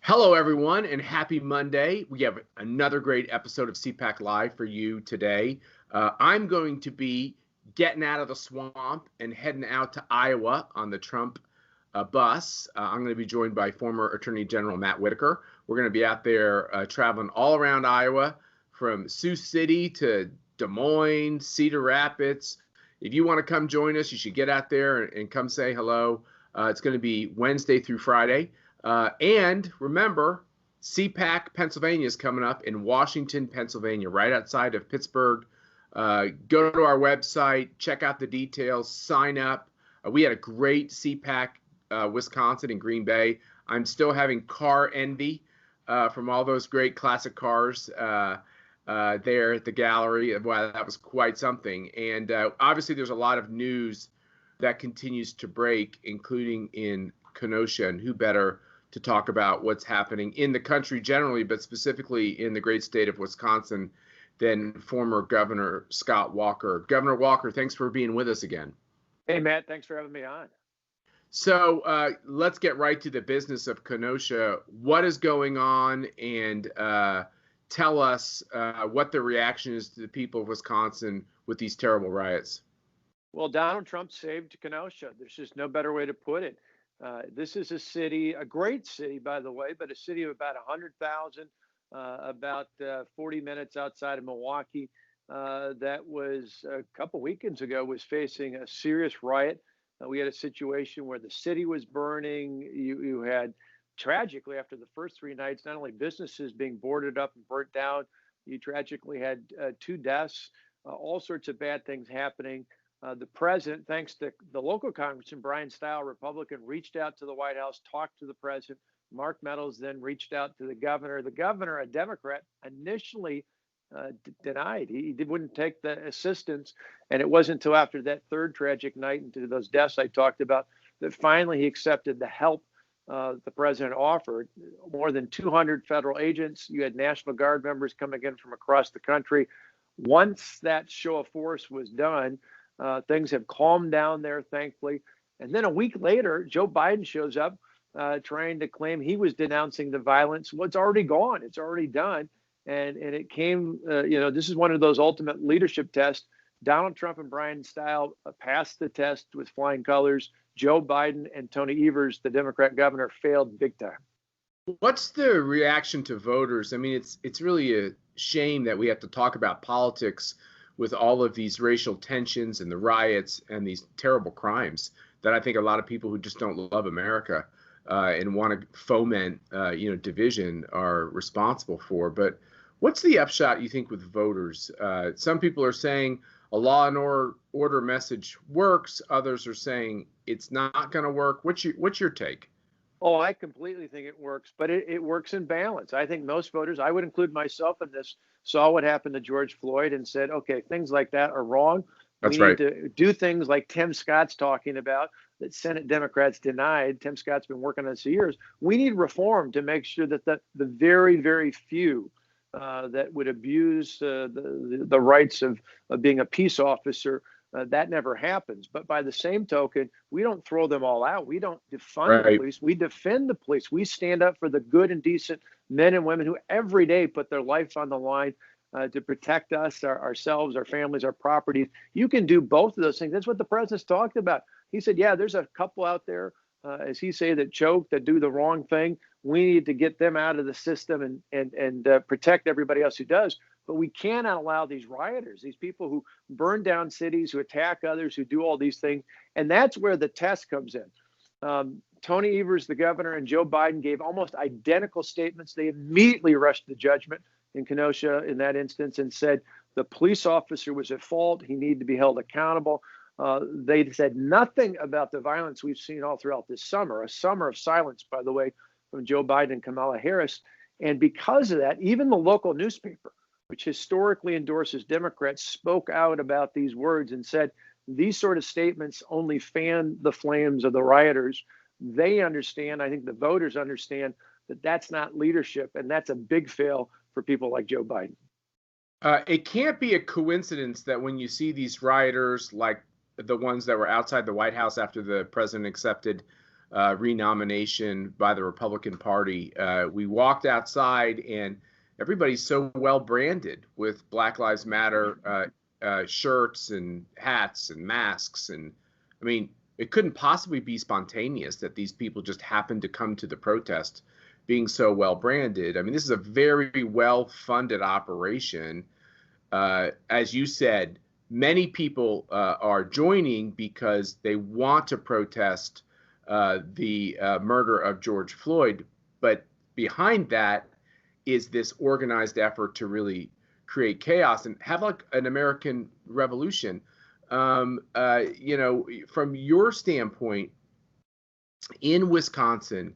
Hello, everyone, and happy Monday. We have another great episode of CPAC Live for you today. I'm going to be getting out of the swamp and heading out to Iowa on the Trump bus. I'm going to be joined by former Attorney General Matt Whitaker. We're going to be out there traveling all around Iowa from Sioux City to Des Moines, Cedar Rapids. If you want to come join us, you should get out there and come say hello. It's going to be Wednesday through Friday. And remember, CPAC Pennsylvania is coming up in Washington, Pennsylvania, right outside of Pittsburgh. Go to our website, check out the details, sign up. We had a great CPAC Wisconsin in Green Bay. I'm still having car envy from all those great classic cars there at the gallery. Wow, that was quite something. And obviously, there's a lot of news that continues to break, including in Kenosha, and who better to talk about what's happening in the country generally, but specifically in the great state of Wisconsin, than former Governor Scott Walker. Governor Walker, thanks for being with us again. Hey, Matt, thanks for having me on. So let's get right to the business of Kenosha. What is going on? And tell us what the reaction is to the people of Wisconsin with these terrible riots. Well, Donald Trump saved Kenosha. There's just no better way to put it. This is a city, a great city, by the way, but a city of about 100,000, about 40 minutes outside of Milwaukee, that was a couple weekends ago was facing a serious riot. We had a situation where the city was burning. You had, tragically, after the first 3 nights, not only businesses being boarded up and burnt down, you tragically had 2 deaths, all sorts of bad things happening. The president, thanks to the local congressman, Brian Stile, Republican, reached out to the White House, talked to the president. Mark Meadows then reached out to the governor. The governor, a Democrat, initially denied. He wouldn't take the assistance. And it wasn't until after that third tragic night and to those deaths I talked about that finally he accepted the help the president offered. More than 200 federal agents. You had National Guard members coming in from across the country. Once that show of force was done, things have calmed down there, thankfully. And then a week later, Joe Biden shows up trying to claim he was denouncing the violence. Well, it's already gone. It's already done. And it came, this is one of those ultimate leadership tests. Donald Trump and Brian Stile passed the test with flying colors. Joe Biden and Tony Evers, the Democrat governor, failed big time. What's the reaction to voters? I mean, it's really a shame that we have to talk about politics with all of these racial tensions and the riots and these terrible crimes that I think a lot of people who just don't love America and want to foment, division are responsible for. But what's the upshot, you think, with voters? Some people are saying a law and order message works. Others are saying it's not going to work. What's your take? Oh, I completely think it works, but it works in balance. I think most voters, I would include myself in this, saw what happened to George Floyd and said, okay, things like that are wrong. That's we right. need to do things like Tim Scott's talking about that Senate Democrats denied. Tim Scott's been working on this for years. We need reform to make sure that the very, very few that would abuse the rights of being a peace officer, that never happens. But by the same token, we don't throw them all out. We don't defund the police. We defend the police. We stand up for the good and decent men and women who every day put their life on the line to protect us, ourselves, our families, our properties. You can do both of those things. That's what the president's talked about. He said, yeah, there's a couple out there, as he say, that choke, that do the wrong thing. We need to get them out of the system and protect everybody else who does. But we cannot allow these rioters, these people who burn down cities, who attack others, who do all these things. And that's where the test comes in. Tony Evers, the governor, and Joe Biden gave almost identical statements. They immediately rushed to judgment in Kenosha in that instance and said the police officer was at fault. He needed to be held accountable. They said nothing about the violence we've seen all throughout this summer, a summer of silence, by the way, from Joe Biden and Kamala Harris. And because of that, even the local newspaper, which historically endorses Democrats, spoke out about these words and said these sort of statements only fan the flames of the rioters. They understand, I think the voters understand, that that's not leadership, and that's a big fail for people like Joe Biden. It can't be a coincidence that when you see these rioters like the ones that were outside the White House after the president accepted renomination by the Republican Party. We walked outside and everybody's so well branded with Black Lives Matter shirts and hats and masks. And I mean, it couldn't possibly be spontaneous that these people just happened to come to the protest being so well branded. I mean, this is a very well funded operation. As you said, many people are joining because they want to protest the murder of George Floyd. But behind that is this organized effort to really create chaos and have like an American revolution. You know, from your standpoint in Wisconsin,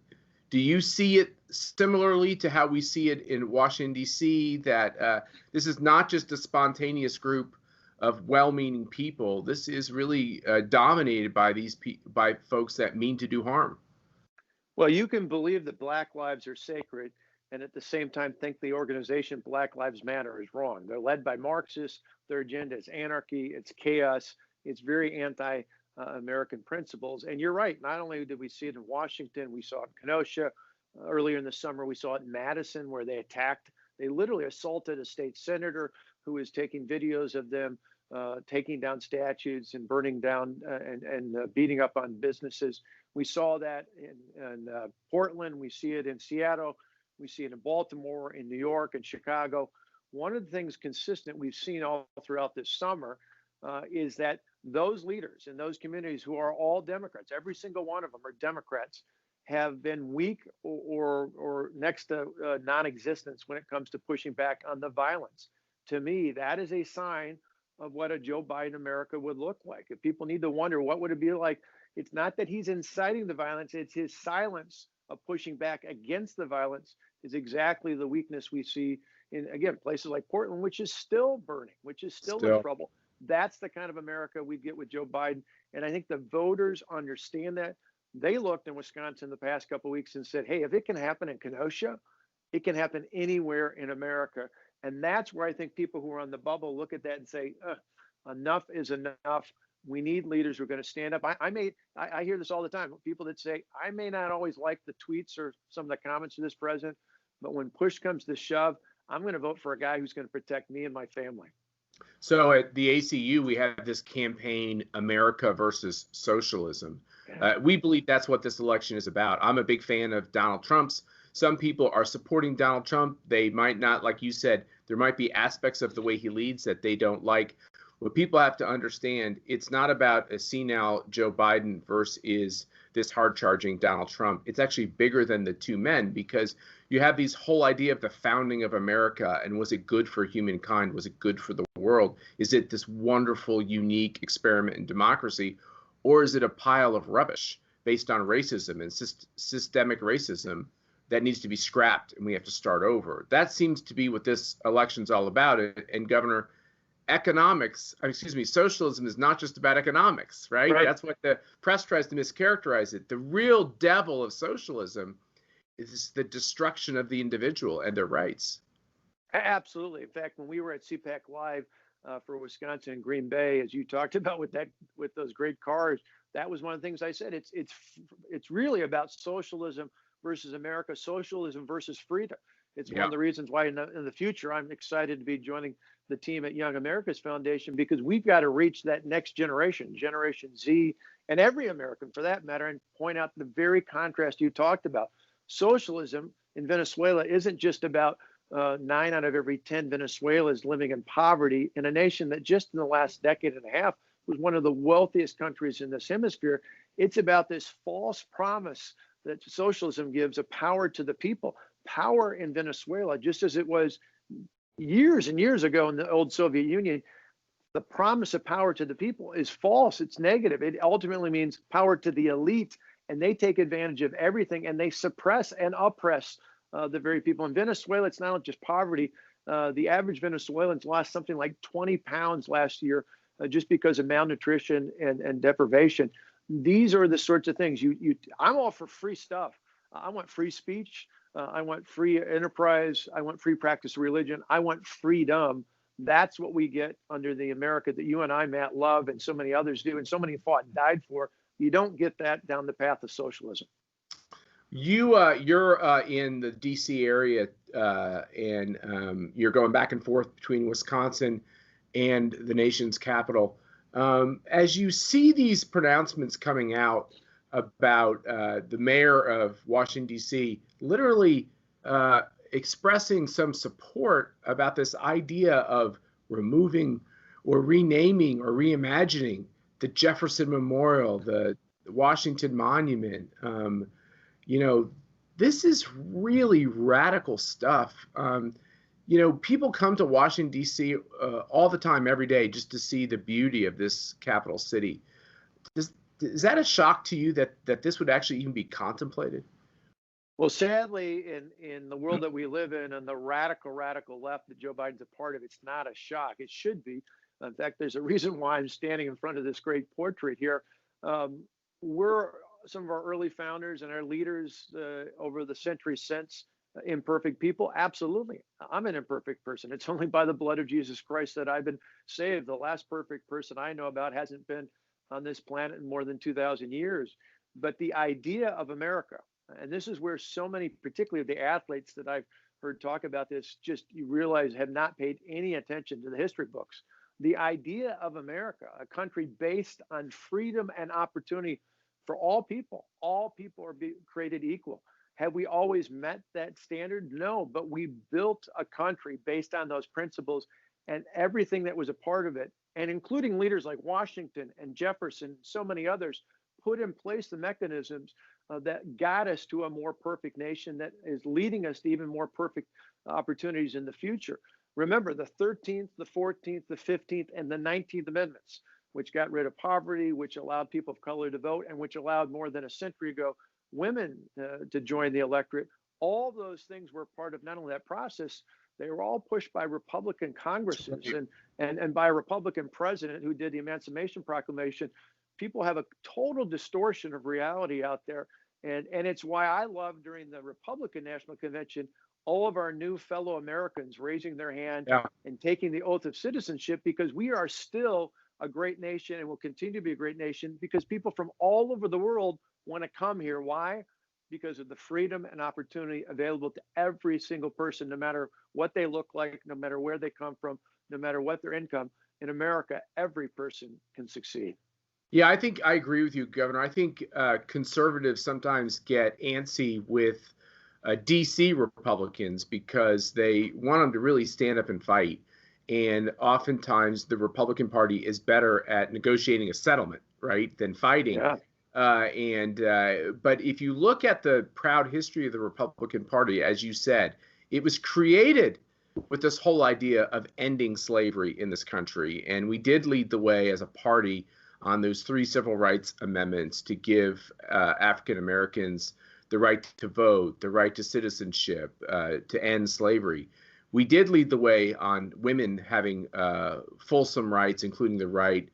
do you see it similarly to how we see it in Washington, D.C., that this is not just a spontaneous group of well-meaning people? This is really dominated by by folks that mean to do harm. Well, you can believe that Black lives are sacred and at the same time think the organization Black Lives Matter is wrong. They're led by Marxists. Their agenda is anarchy, it's chaos, it's very anti-American principles. And you're right, not only did we see it in Washington, we saw it in Kenosha. Earlier in the summer, we saw it in Madison, where they literally assaulted a state senator who was taking videos of them taking down statues and burning down and beating up on businesses. We saw that in Portland. We see it in Seattle. We see it in Baltimore, in New York, and Chicago. One of the things consistent we've seen all throughout this summer is that those leaders in those communities, who are all Democrats, every single one of them are Democrats, have been weak or next to non-existence when it comes to pushing back on the violence. To me, that is a sign of what a Joe Biden America would look like. If people need to wonder what would it be like, it's not that he's inciting the violence, it's his silence of pushing back against the violence is exactly the weakness we see in, again, places like Portland, which is still burning, which is still in trouble. That's the kind of America we get with Joe Biden. And I think the voters understand that. They looked in Wisconsin the past couple of weeks and said, hey, if it can happen in Kenosha, it can happen anywhere in America. And that's where I think people who are on the bubble look at that and say, enough is enough. We need leaders who are going to stand up. I hear this all the time. People that say, I may not always like the tweets or some of the comments of this president, but when push comes to shove, I'm going to vote for a guy who's going to protect me and my family. So at the ACU, we have this campaign, America versus Socialism. We believe that's what this election is about. I'm a big fan of Donald Trump's. Some people are supporting Donald Trump. They might not, like you said, there might be aspects of the way he leads that they don't like. What people have to understand, it's not about a senile Joe Biden versus this hard-charging Donald Trump. It's actually bigger than the two men, because you have this whole idea of the founding of America, and was it good for humankind? Was it good for the world? Is it this wonderful, unique experiment in democracy, or is it a pile of rubbish based on racism and systemic racism that needs to be scrapped and we have to start over? That seems to be what this election's all about. And Governor, socialism is not just about economics, right? That's what the press tries to mischaracterize it. The real devil of socialism is the destruction of the individual and their rights. Absolutely. In fact, when we were at CPAC Live for Wisconsin and Green Bay, as you talked about with those great cars, that was one of the things I said. It's really about socialism versus America, socialism versus freedom. It's one of the reasons why in the future I'm excited to be joining the team at Young America's Foundation, because we've got to reach that next generation, Generation Z, and every American for that matter, and point out the very contrast you talked about. Socialism in Venezuela isn't just about 9 out of every 10 Venezuelans living in poverty in a nation that just in the last decade and a half was one of the wealthiest countries in this hemisphere. It's about this false promise that socialism gives of power to the people. Power in Venezuela, just as it was years and years ago in the old Soviet Union, the promise of power to the people is false. It's negative. It ultimately means power to the elite, and they take advantage of everything, and they suppress and oppress the very people. In Venezuela, it's not just poverty. The average Venezuelan's lost something like 20 pounds last year just because of malnutrition and deprivation. These are the sorts of things I'm all for free stuff. I want free speech. I want free enterprise. I want free practice of religion. I want freedom. That's what we get under the America that you and I, Matt, love, and so many others do, and so many fought and died for. You don't get that down the path of socialism. You're in the D.C. area, and you're going back and forth between Wisconsin and the nation's capital. As you see these pronouncements coming out about the mayor of Washington, D.C., literally expressing some support about this idea of removing or renaming or reimagining the Jefferson Memorial, the Washington Monument. You know, this is really radical stuff. People come to Washington, D.C. All the time, every day, just to see the beauty of this capital city. Is that a shock to you that this would actually even be contemplated? Well, sadly, in the world that we live in and the radical left that Joe Biden's a part of, it's not a shock. It should be. In fact, there's a reason why I'm standing in front of this great portrait here. We're some of our early founders and our leaders over the century since imperfect people. Absolutely. I'm an imperfect person. It's only by the blood of Jesus Christ that I've been saved. The last perfect person I know about hasn't been on this planet in more than 2,000 years. But the idea of America, and this is where so many, particularly the athletes that I've heard talk about this, just you realize have not paid any attention to the history books. The idea of America, a country based on freedom and opportunity for all people are created equal. Have we always met that standard? No, but we built a country based on those principles, and everything that was a part of it, and including leaders like Washington and Jefferson, so many others, put in place the mechanisms that got us to a more perfect nation that is leading us to even more perfect opportunities in the future. Remember the 13th, the 14th, the 15th, and the 19th Amendments, which got rid of poverty, which allowed people of color to vote, and which allowed more than a century ago women to join the electorate. All those things were part of not only that process, they were all pushed by Republican Congresses and by a Republican president who did the Emancipation Proclamation. People have a total distortion of reality out there. And it's why I love during the Republican National Convention, all of our new fellow Americans raising their hand and taking the oath of citizenship, because we are still a great nation and will continue to be a great nation because people from all over the world want to come here. Why? Because of the freedom and opportunity available to every single person, no matter what they look like, no matter where they come from, no matter what their income. In America, every person can succeed. Yeah, I think I agree with you, Governor. I think conservatives sometimes get antsy with DC Republicans because they want them to really stand up and fight. And oftentimes the Republican Party is better at negotiating a settlement, right, than fighting. Yeah. But if you look at the proud history of the Republican Party, as you said, it was created with this whole idea of ending slavery in this country. And we did lead the way as a party on those 3 civil rights amendments to give African Americans the right to vote, the right to citizenship, to end slavery. We did lead the way on women having fulsome rights, including the right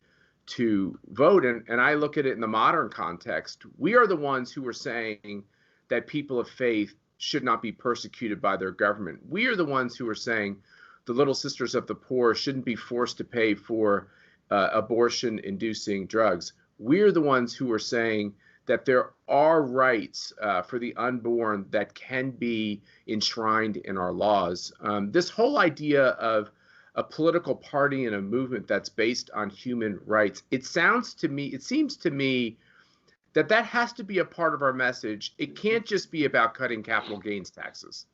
to vote. And I look at it in the modern context. We are the ones who are saying that people of faith should not be persecuted by their government. We are the ones who are saying the Little Sisters of the Poor shouldn't be forced to pay for abortion-inducing drugs. We're the ones who are saying that there are rights for the unborn that can be enshrined in our laws. This whole idea of a political party and a movement that's based on human rights, it seems to me that has to be a part of our message. It can't just be about cutting capital gains taxes.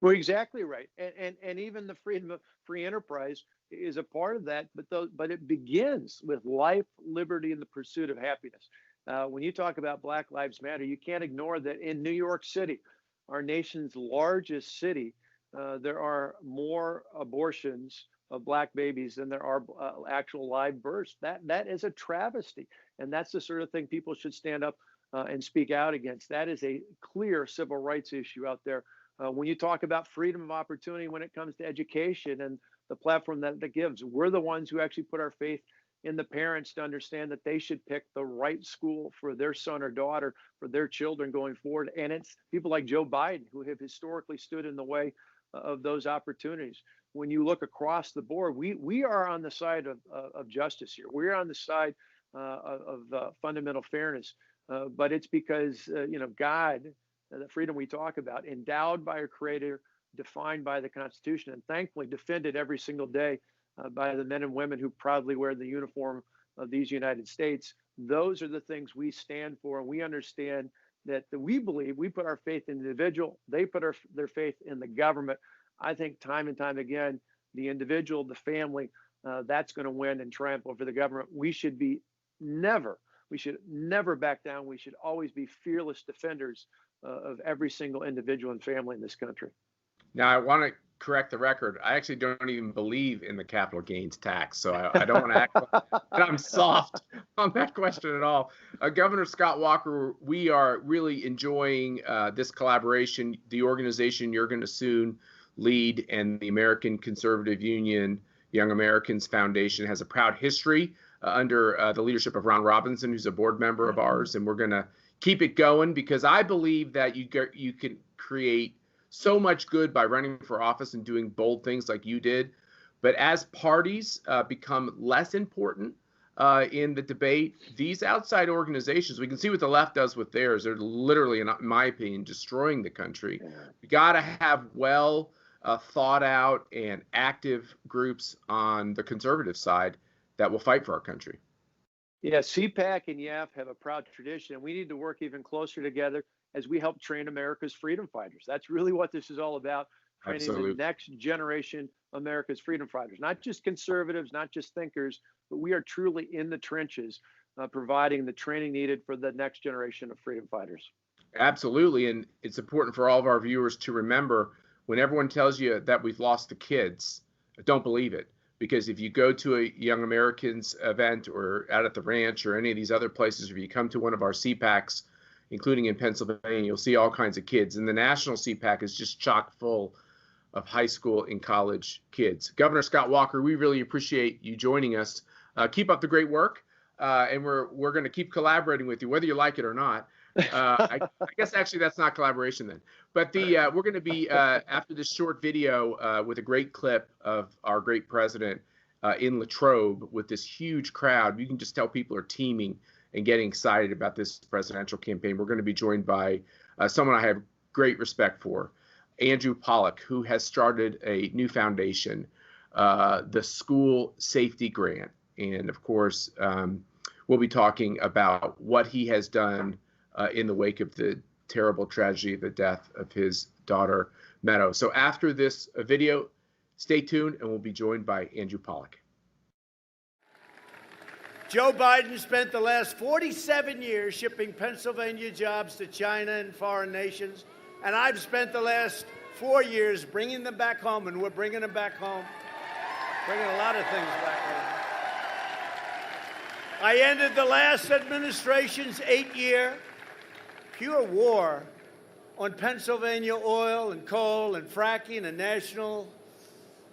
Well, exactly right. And even the freedom of free enterprise is a part of that, but it begins with life, liberty, and the pursuit of happiness. When you talk about Black Lives Matter, you can't ignore that in New York City, our nation's largest city, there are more abortions of Black babies than there are actual live births. That is a travesty. And that's the sort of thing people should stand up and speak out against. That is a clear civil rights issue out there. When you talk about freedom of opportunity when it comes to education and the platform that gives, we're the ones who actually put our faith in the parents to understand that they should pick the right school for their son or daughter, for their children going forward. And it's people like Joe Biden who have historically stood in the way of those opportunities. When you look across the board, we are on the side of justice here. We're on the side of fundamental fairness. But it's because, God, the freedom we talk about, endowed by our Creator, defined by the Constitution, and thankfully defended every single day by the men and women who proudly wear the uniform of these United States. Those are the things we stand for. And we understand that we believe we put our faith in the individual. They put their faith in the government. I think time and time again, the individual, the family, that's going to win and triumph over the government. We should never back down. We should always be fearless defenders of every single individual and family in this country. Now, I want to correct the record. I actually don't even believe in the capital gains tax, so I don't want to act like I'm soft on that question at all. Governor Scott Walker, we are really enjoying this collaboration. The organization you're going to soon lead and the American Conservative Union Young Americans Foundation has a proud history under the leadership of Ron Robinson, who's a board member of ours, and we're going to keep it going because I believe that you can create so much good by running for office and doing bold things like you did. But as parties become less important in the debate, these outside organizations, we can see what the left does with theirs. They're literally, in my opinion, destroying the country. We got to have well thought out and active groups on the conservative side that will fight for our country. Yeah, CPAC and YAF have a proud tradition, and we need to work even closer together as we help train America's freedom fighters. That's really what this is all about, training the next generation America's freedom fighters, not just conservatives, not just thinkers, but we are truly in the trenches providing the training needed for the next generation of freedom fighters. Absolutely, and it's important for all of our viewers to remember when everyone tells you that we've lost the kids, don't believe it. Because if you go to a Young Americans event or out at the ranch or any of these other places, or if you come to one of our CPACs, including in Pennsylvania, you'll see all kinds of kids. And the national CPAC is just chock full of high school and college kids. Governor Scott Walker, we really appreciate you joining us. Keep up the great work, and we're going to keep collaborating with you, whether you like it or not. I guess actually that's not collaboration then. But we're going to be after this short video with a great clip of our great president in Latrobe with this huge crowd. You can just tell people are teaming and getting excited about this presidential campaign. We're going to be joined by someone I have great respect for, Andrew Pollack, who has started a new foundation, the School Safety Grant. And of course, we'll be talking about what he has done in the wake of the terrible tragedy of the death of his daughter, Meadow. So after this video, stay tuned, and we'll be joined by Andrew Pollack. Joe Biden spent the last 47 years shipping Pennsylvania jobs to China and foreign nations, and I've spent the last 4 years bringing them back home, and we're bringing them back home, bringing a lot of things back home. I ended the last administration's 8-year pure war on Pennsylvania oil and coal and fracking and national.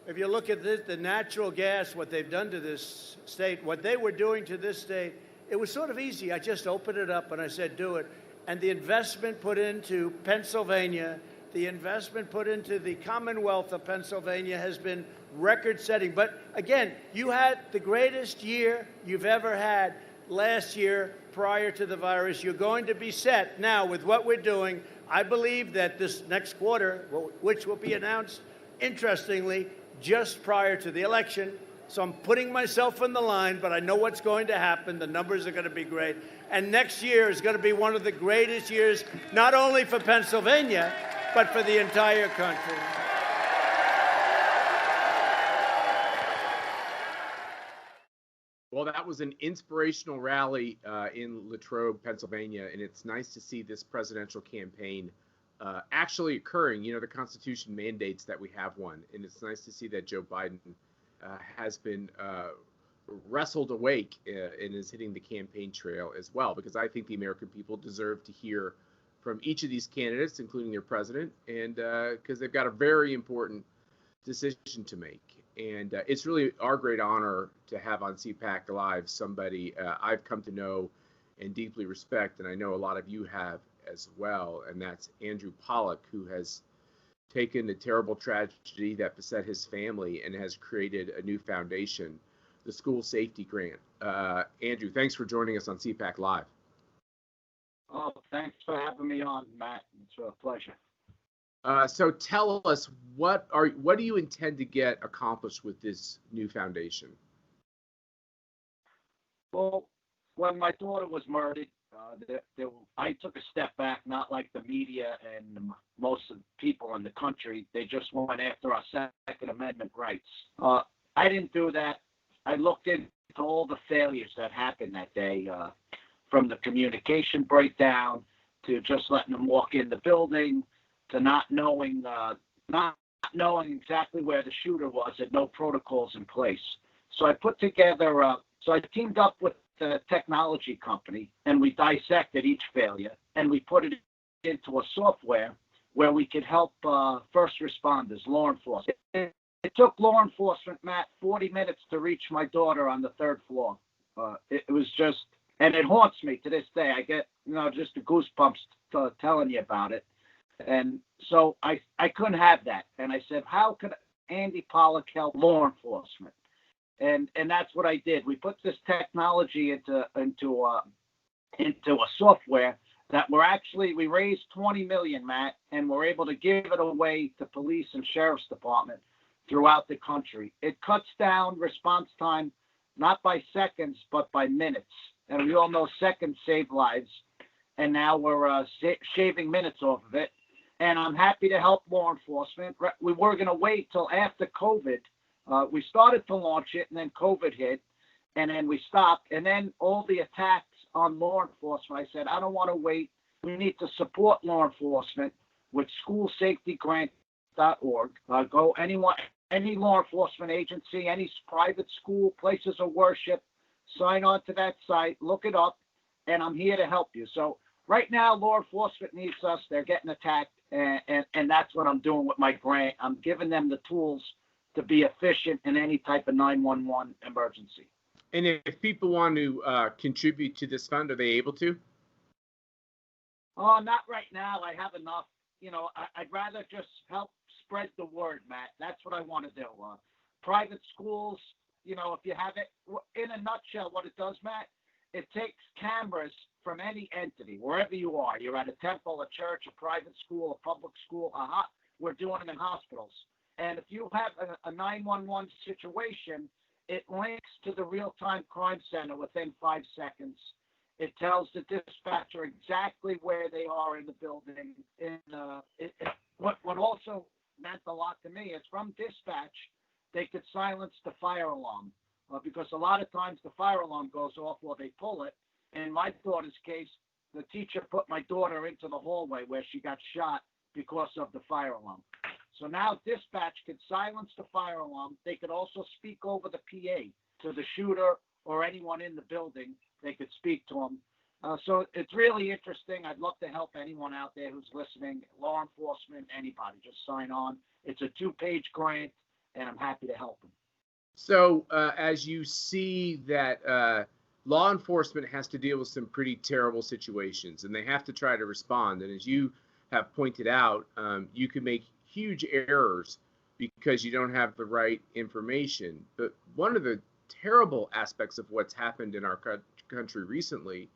If you look at this, the natural gas, what they've done to this state, what they were doing to this state, it was sort of easy. I just opened it up and I said, do it. And the investment put into Pennsylvania, the investment put into the Commonwealth of Pennsylvania has been record-setting. But again, you had the greatest year you've ever had last year prior to the virus. You're going to be set now with what we're doing. I believe that this next quarter, which will be announced, interestingly, just prior to the election. So I'm putting myself on the line, but I know what's going to happen. The numbers are going to be great. And next year is going to be one of the greatest years, not only for Pennsylvania, but for the entire country. Well, that was an inspirational rally in Latrobe, Pennsylvania, and it's nice to see this presidential campaign actually occurring. You know, the Constitution mandates that we have one, and it's nice to see that Joe Biden has been wrestled awake and is hitting the campaign trail as well, because I think the American people deserve to hear from each of these candidates, including their president, and because they've got a very important decision to make. And it's really our great honor to have on CPAC Live somebody I've come to know and deeply respect, and I know a lot of you have as well, and that's Andrew Pollack, who has taken the terrible tragedy that beset his family and has created a new foundation, the school safety grant. Andrew, thanks for joining us on CPAC Live. Oh, thanks for having me on, Matt. It's a pleasure. So tell us, what do you intend to get accomplished with this new foundation? Well, when my daughter was murdered, I took a step back, not like the media and most of the people in the country. They just went after our Second Amendment rights. I didn't do that. I looked into all the failures that happened that day, from the communication breakdown to just letting them walk in the building, to not knowing exactly where the shooter was and no protocols in place. So I put together, so I teamed up with the technology company, and we dissected each failure, and we put it into a software where we could help first responders, law enforcement. It took law enforcement, Matt, 40 minutes to reach my daughter on the third floor. It was just, and it haunts me to this day. I get, just the goosebumps telling you about it. And so I couldn't have that. And I said, how could Andy Pollack help law enforcement? And that's what I did. We put this technology into a software that we raised $20 million, Matt, and we're able to give it away to police and sheriff's department throughout the country. It cuts down response time, not by seconds, but by minutes. And we all know seconds save lives. And now we're shaving minutes off of it. And I'm happy to help law enforcement. We were going to wait till after COVID. We started to launch it, and then COVID hit, and then we stopped. And then all the attacks on law enforcement, I said, I don't want to wait. We need to support law enforcement with schoolsafetygrant.org. Go any law enforcement agency, any private school, places of worship, sign on to that site, look it up, and I'm here to help you. So right now, law enforcement needs us. They're getting attacked, and that's what I'm doing with my grant. I'm giving them the tools to be efficient in any type of 911 emergency. And if people want to contribute to this fund, are they able to? Oh, not right now. I have enough. I'd rather just help spread the word, Matt. That's what I want to do. Private schools, if you have it, in a nutshell, what it does, Matt, it takes cameras from any entity, wherever you are. You're at a temple, a church, a private school, a public school, we're doing it in hospitals. And if you have a 911 situation, it links to the real-time crime center within 5 seconds. It tells the dispatcher exactly where they are in the building. What also meant a lot to me is from dispatch, they could silence the fire alarm because a lot of times the fire alarm goes off or they pull it. In my daughter's case, the teacher put my daughter into the hallway where she got shot because of the fire alarm. So now dispatch could silence the fire alarm. They could also speak over the PA to the shooter or anyone in the building. They could speak to them. So it's really interesting. I'd love to help anyone out there who's listening, law enforcement, anybody. Just sign on. It's a 2-page grant, and I'm happy to help them. So as you see that law enforcement has to deal with some pretty terrible situations, and they have to try to respond. And as you have pointed out, you can make huge errors because you don't have the right information. But one of the terrible aspects of what's happened in our country recently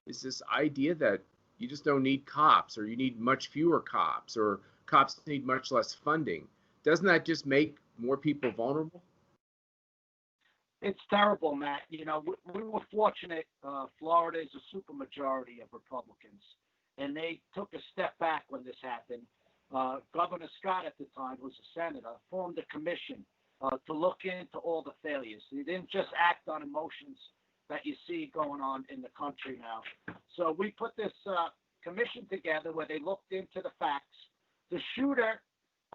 is this idea that you just don't need cops, or you need much fewer cops, or cops need much less funding. Doesn't that just make more people vulnerable? It's terrible, Matt. We were fortunate. Florida is a supermajority of Republicans, and they took a step back when this happened. Governor Scott at the time, who was a senator, formed a commission to look into all the failures. He didn't just act on emotions that you see going on in the country now. So we put this commission together where they looked into the facts. The shooter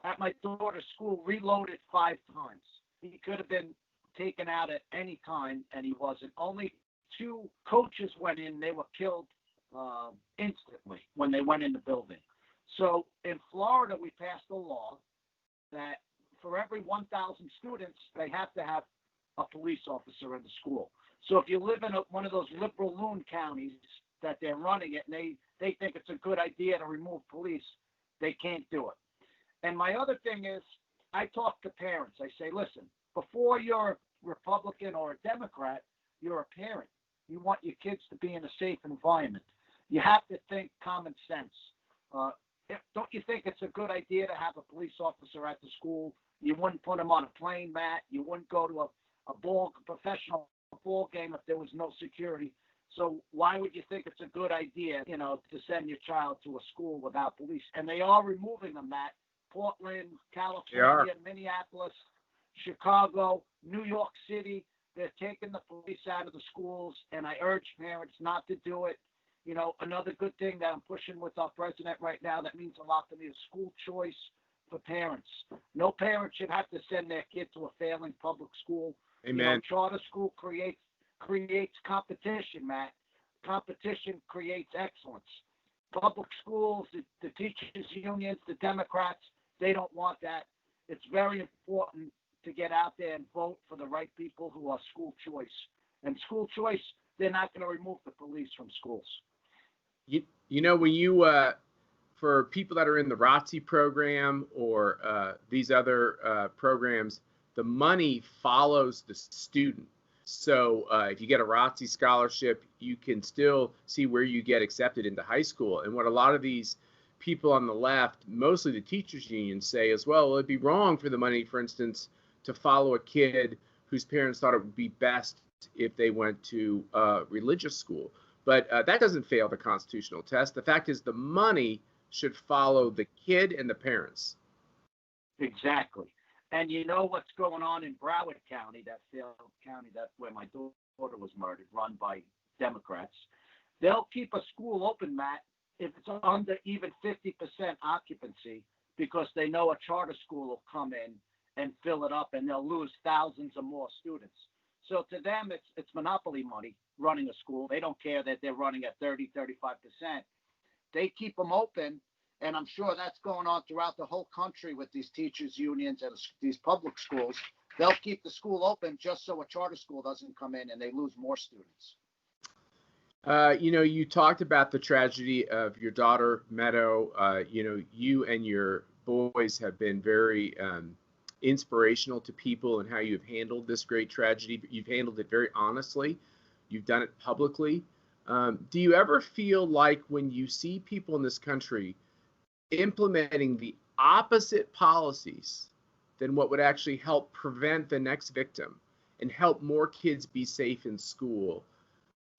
at my daughter's school reloaded 5 times. He could have been taken out at any time, and he wasn't. Only 2 coaches went in. They were killed instantly when they went in the building. So in Florida, we passed a law that for every 1,000 students, they have to have a police officer in the school. So if you live in one of those liberal loon counties that they're running it, and they think it's a good idea to remove police, they can't do it. And my other thing is, I talk to parents. I say, listen, before your Republican or a Democrat, you're a parent. You want your kids to be in a safe environment. You have to think common sense. Don't you think it's a good idea to have a police officer at the school? You wouldn't put him on a plane, Matt. You wouldn't go to a professional ball game if there was no security. So why would you think it's a good idea, to send your child to a school without police? And they are removing them, Matt. Portland, California, Minneapolis, Chicago, New York City. They're taking the police out of the schools, and I urge parents not to do it. Another good thing that I'm pushing with our president right now that means a lot to me is school choice for parents. No parent should have to send their kid to a failing public school. Amen. Charter school creates competition, Matt. Competition creates excellence. Public schools, the teachers unions, the Democrats, they don't want that. It's very important to get out there and vote for the right people who are school choice. And school choice, they're not going to remove the police from schools. When you, for people that are in the ROTC program or these other programs, the money follows the student. So if you get a ROTC scholarship, you can still see where you get accepted into high school. And what a lot of these people on the left, mostly the teachers union, say as well, it'd be wrong for the money, for instance, to follow a kid whose parents thought it would be best if they went to religious school. But that doesn't fail the constitutional test. The fact is the money should follow the kid and the parents. Exactly. And you know what's going on in Broward County, that failed county where my daughter was murdered, run by Democrats. They'll keep a school open, Matt, if it's under even 50% occupancy, because they know a charter school will come in and fill it up, and they'll lose thousands of more students. So to them, it's monopoly money running a school. They don't care that they're running at 30, 35%. They keep them open, and I'm sure that's going on throughout the whole country with these teachers unions and these public schools. They'll keep the school open just so a charter school doesn't come in and they lose more students. You talked about the tragedy of your daughter, Meadow. You and your boys have been very inspirational to people in how you've handled this great tragedy. You've handled it very honestly. You've done it publicly. Do you ever feel like when you see people in this country implementing the opposite policies than what would actually help prevent the next victim and help more kids be safe in school,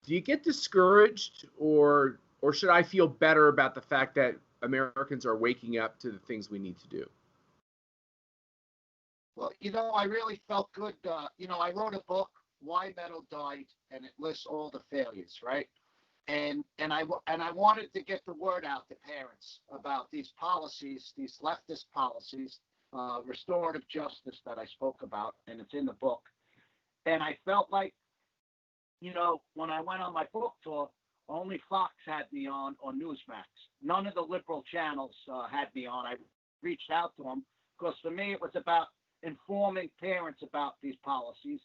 do you get discouraged, or should I feel better about the fact that Americans are waking up to the things we need to do? Well, I really felt good. I wrote a book, Why Meadow Died, and it lists all the failures, right? And I wanted to get the word out to parents about these policies, these leftist policies, restorative justice that I spoke about, and it's in the book. And I felt like, when I went on my book tour, only Fox had me on, or Newsmax. None of the liberal channels had me on. I reached out to them because for me it was about informing parents about these policies,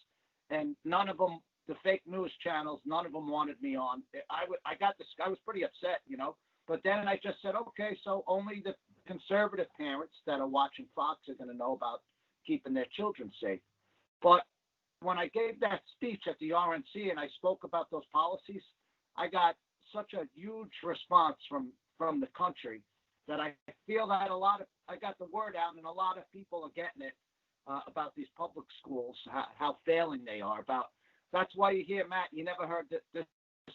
and none of them, the fake news channels, none of them wanted me on. I was pretty upset, but then I just said, okay, so only the conservative parents that are watching Fox are going to know about keeping their children safe. But when I gave that speech at the RNC and I spoke about those policies, I got such a huge response from the country that I feel that I got the word out, and a lot of people are getting it about these public schools, how failing they are. That's why you hear, Matt, you never heard that there's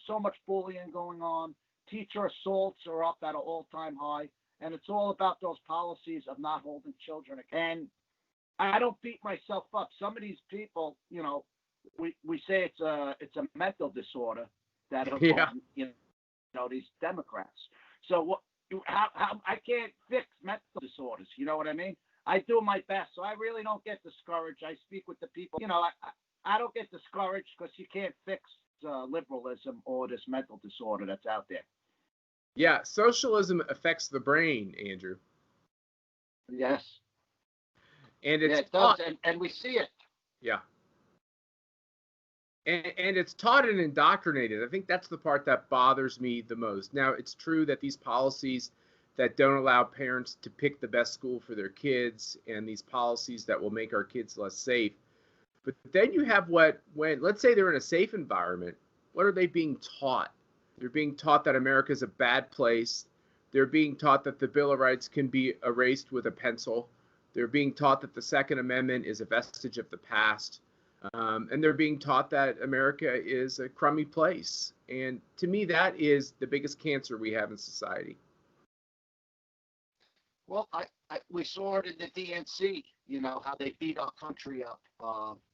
so much bullying going on. Teacher assaults are up at an all-time high, and it's all about those policies of not holding children. And I don't beat myself up. Some of these people, we say it's a mental disorder that are, these Democrats. So how I can't fix mental disorders. You know what I mean? I do my best, so I really don't get discouraged. I speak with the people. I don't get discouraged because you can't fix liberalism or this mental disorder that's out there. Yeah, socialism affects the brain, Andrew. Yes. And it does, and we see it. Yeah. And it's taught and indoctrinated. I think that's the part that bothers me the most. Now, it's true that these policies that don't allow parents to pick the best school for their kids, and these policies that will make our kids less safe, But then you have when, let's say they're in a safe environment, what are they being taught? They're being taught that America is a bad place. They're being taught that the Bill of Rights can be erased with a pencil. They're being taught that the Second Amendment is a vestige of the past. And they're being taught that America is a crummy place. And to me, that is the biggest cancer we have in society. Well, we saw it in the DNC, how they beat our country up,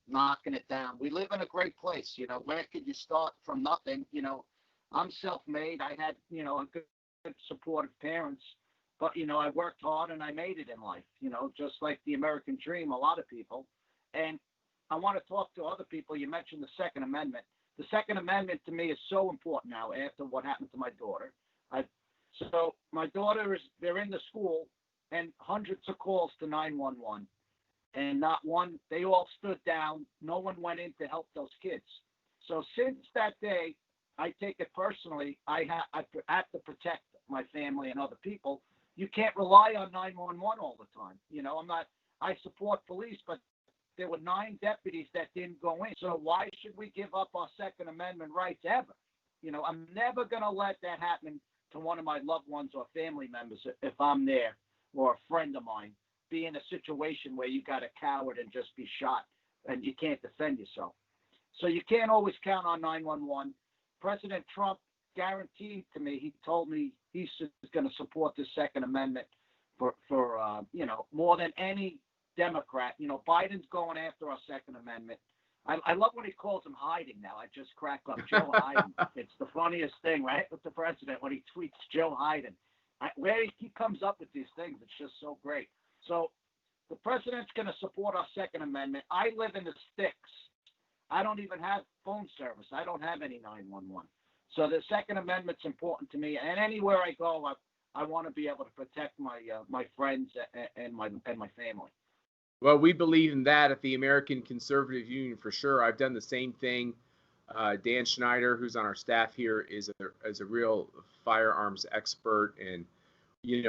knocking it down. We live in a great place. Where could you start from nothing? I'm self-made. I had, a good supportive parents, but, I worked hard and I made it in life, just like the American dream, a lot of people. And I want to talk to other people. You mentioned the Second Amendment. The Second Amendment to me is so important now after what happened to my daughter. So my daughter they're in the school and hundreds of calls to 911 and not one, they all stood down. No one went in to help those kids. So since that day, I take it personally. I have to protect my family and other people. You can't rely on 911 all the time. I support police, but there were 9 deputies that didn't go in. So why should we give up our Second Amendment rights ever? I'm never going to let that happen to one of my loved ones or family members if I'm there, or a friend of mine, be in a situation where you got a coward and just be shot and you can't defend yourself. So you can't always count on 911. President Trump guaranteed to me, he told me he's going to support the Second Amendment for more than any Democrat. Biden's going after our Second Amendment. I love when he calls him hiding now. I just crack up. Joe Biden. It's the funniest thing, right? With the president when he tweets Joe Biden. Where he comes up with these things, it's just so great. So the president's going to support our Second Amendment. I live in the sticks. I don't even have phone service. I don't have any 911. So the Second Amendment's important to me. And anywhere I go, I want to be able to protect my friends and my family. Well, we believe in that at the American Conservative Union for sure. I've done the same thing. Dan Schneider, who's on our staff here, is a real firearms expert, and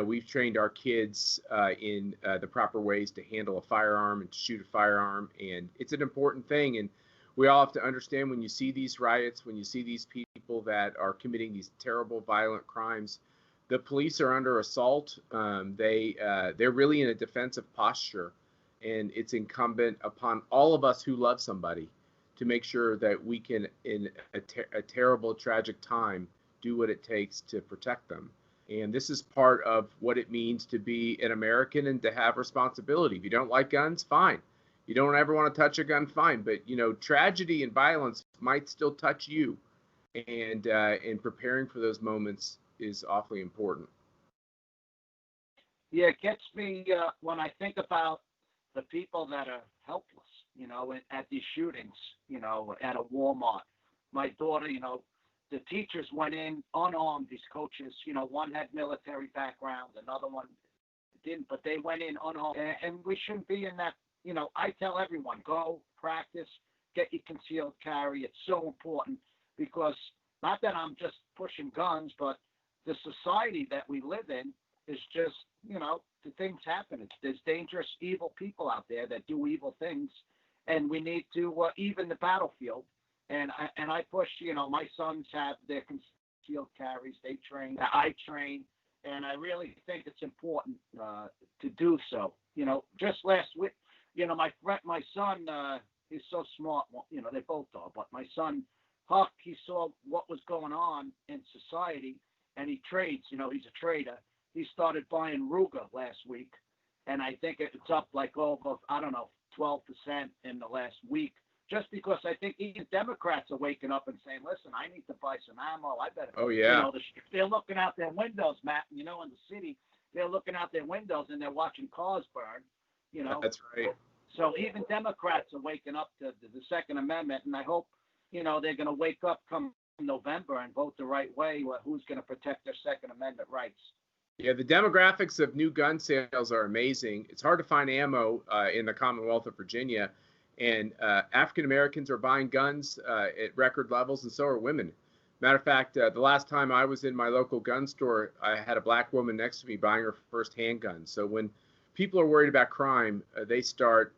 we've trained our kids in the proper ways to handle a firearm and to shoot a firearm, and it's an important thing. And we all have to understand, when you see these riots, when you see these people that are committing these terrible, violent crimes, the police are under assault. They're really in a defensive posture. And it's incumbent upon all of us who love somebody to make sure that we can, in a terrible, tragic time, do what it takes to protect them. And this is part of what it means to be an American and to have responsibility. If you don't like guns, fine. You don't ever want to touch a gun, fine. But, tragedy and violence might still touch you. And preparing for those moments is awfully important. Yeah, it gets me when I think about the people that are helpless, at these shootings, at a Walmart. My daughter, the teachers went in unarmed, these coaches, one had military background, another one didn't, but they went in unarmed. And we shouldn't be in that, I tell everyone, go practice, get your concealed carry. It's so important because not that I'm just pushing guns, but the society that we live in is just, the things happen. There's dangerous, evil people out there that do evil things, and we need to even the battlefield. And I push, my sons have their concealed carries. They train. I train, and I really think it's important to do so. Just last week, my son, he's so smart. They both are, but my son, Huck, he saw what was going on in society, and he trades. He's a trader. He started buying Ruger last week, and I think it's up like over, 12% in the last week, just because I think even Democrats are waking up and saying, listen, I need to buy some ammo. I better. Oh, yeah. They're looking out their windows, Matt, in the city, they're looking out their windows and they're watching cars burn, That's right. So even Democrats are waking up to the Second Amendment, and I hope, they're going to wake up come November and vote the right way, who's going to protect their Second Amendment rights. Yeah, the demographics of new gun sales are amazing. It's hard to find ammo in the Commonwealth of Virginia, and African Americans are buying guns at record levels, and so are women. Matter of fact, the last time I was in my local gun store, I had a black woman next to me buying her first handgun. So when people are worried about crime, they start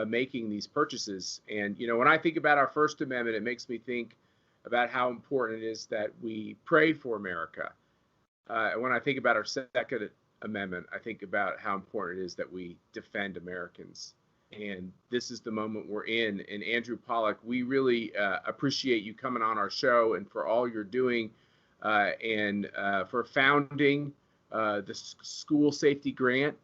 making these purchases. And, when I think about our First Amendment, it makes me think about how important it is that we pray for America. And when I think about our Second Amendment, I think about how important it is that we defend Americans. And this is the moment we're in. And Andrew Pollack, we really appreciate you coming on our show and for all you're doing and for founding the School Safety Grant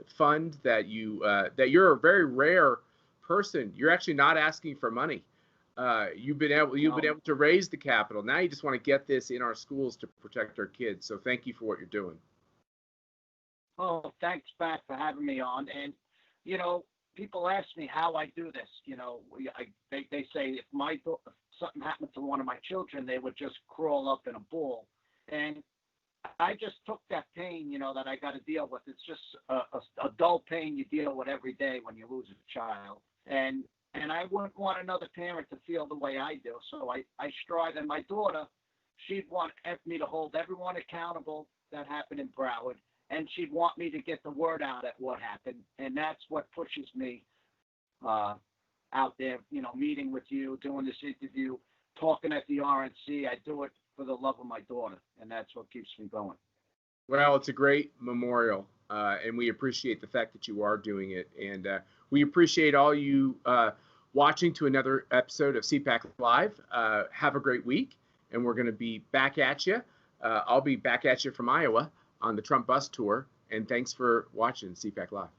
Fund that you're a very rare person. You're actually not asking for money. You've been able to raise the capital. Now you just want to get this in our schools to protect our kids. So thank you for what you're doing. Oh, thanks, Matt, for having me on. And people ask me how I do this. They say if something happened to one of my children, they would just crawl up in a ball. And I just took that pain, that I got to deal with. It's just a dull pain you deal with every day when you lose a child. And I wouldn't want another parent to feel the way I do. So I strive. And my daughter, she'd want me to hold everyone accountable that happened in Broward. And she'd want me to get the word out at what happened. And that's what pushes me out there, meeting with you, doing this interview, talking at the RNC. I do it for the love of my daughter, and that's what keeps me going. Well, it's a great memorial, and we appreciate the fact that you are doing it. And we appreciate all you watching to another episode of CPAC Live. Have a great week, and we're going to be back at you. I'll be back at you from Iowa on the Trump bus tour. And thanks for watching CPAC Live.